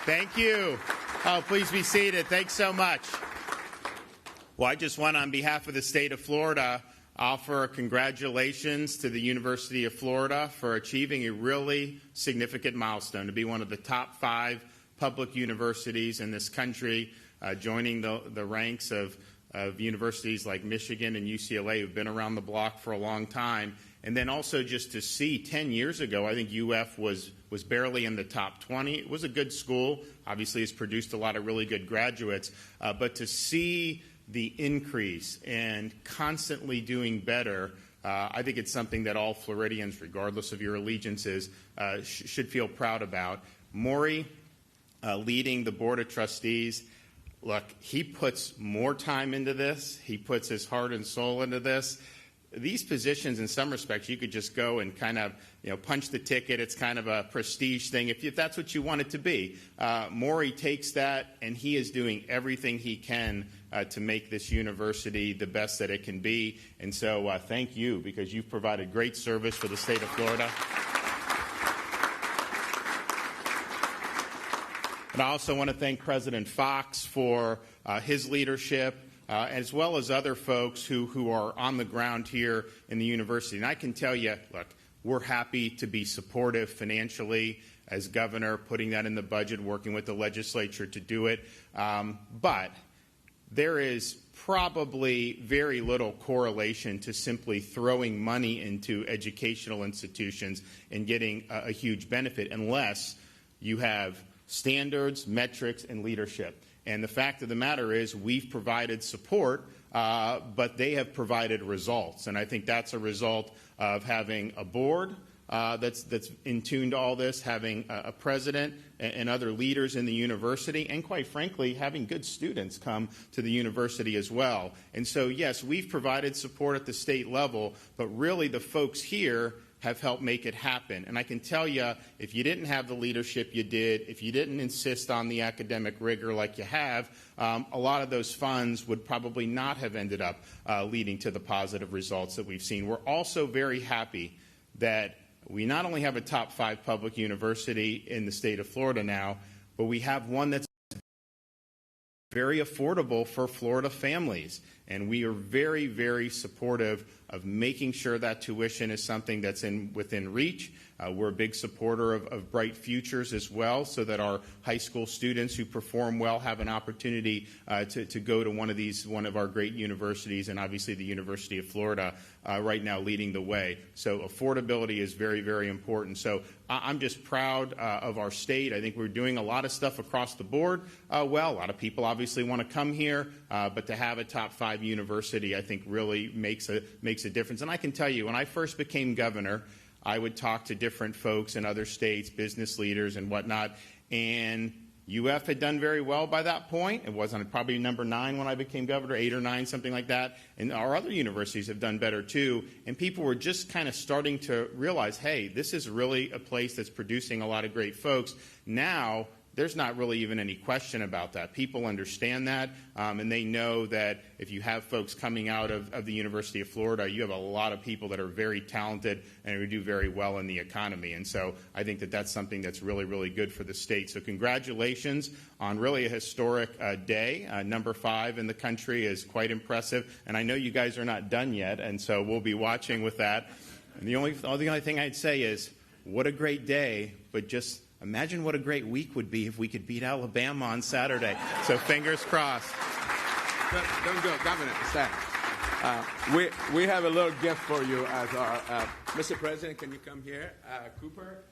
Thank you. Oh, please be seated. Thanks so much. Well, I just want, on behalf of the state of Florida, offer congratulations to the University of Florida for achieving a really significant milestone to be one of the top 5 public universities in this country, joining the ranks of universities like Michigan and UCLA, who've been around the block for a long time. And then also just to see 10 years ago, I think UF was barely in the top 20. It was a good school. Obviously, it's produced a lot of really good graduates. But to see the increase and constantly doing better, I think it's something that all Floridians, regardless of your allegiances, should feel proud about. Maury, leading the Board of Trustees, look, he puts more time into this. He puts his heart and soul into this. These positions, in some respects, you could just go and kind of, punch the ticket. It's kind of a prestige thing if that's what you want it to be. Maury takes that, and he is doing everything he can to make this university the best that it can be. And so thank you, because you've provided great service for the state of Florida. And I also want to thank President Fox for his leadership, as well as other folks who are on the ground here in the university. And I can tell you, look, we're happy to be supportive financially as governor, putting that in the budget, working with the legislature to do it. But there is probably very little correlation to simply throwing money into educational institutions and getting a huge benefit unless you have standards, metrics, and leadership. And the fact of the matter is we've provided support, but they have provided results. And I think that's a result of having a board that's in tune to all this, having a president and other leaders in the university, and quite frankly, having good students come to the university as well. And so, yes, we've provided support at the state level, but really the folks here have helped make it happen. And I can tell you, if you didn't have the leadership you did, if you didn't insist on the academic rigor like you have, a lot of those funds would probably not have ended up leading to the positive results that we've seen. We're also very happy that we not only have a top 5 public university in the state of Florida now, but we have one that's very affordable for Florida families. And we are very, very supportive of making sure that tuition is something that's within reach. We're a big supporter of Bright Futures as well, so that our high school students who perform well have an opportunity to go to one of our great universities, and obviously the University of Florida right now leading the way. So affordability is very, very important. So I'm just proud of our state. I think we're doing a lot of stuff across the board. A lot of people obviously want to come here, but to have a top 5 university, I think really makes a difference. And I can tell you, when I first became governor, I would talk to different folks in other states, business leaders and whatnot, and UF had done very well by that point. It wasn't probably number 9 when I became governor, 8 or 9, something like that. And our other universities have done better too. And people were just kind of starting to realize, hey, this is really a place that's producing a lot of great folks. Now, there's not really even any question about that. People understand that, and they know that if you have folks coming out of the University of Florida, you have a lot of people that are very talented and who do very well in the economy. And so I think that that's something that's really, really good for the state. So congratulations on really a historic day. Number 5 in the country is quite impressive. And I know you guys are not done yet, and so we'll be watching with that. And the only thing I'd say is, what a great day, but just imagine what a great week would be if we could beat Alabama on Saturday. So fingers crossed. Don't go, Governor. We have a little gift for you as our Mr. President. Can you come here, Cooper?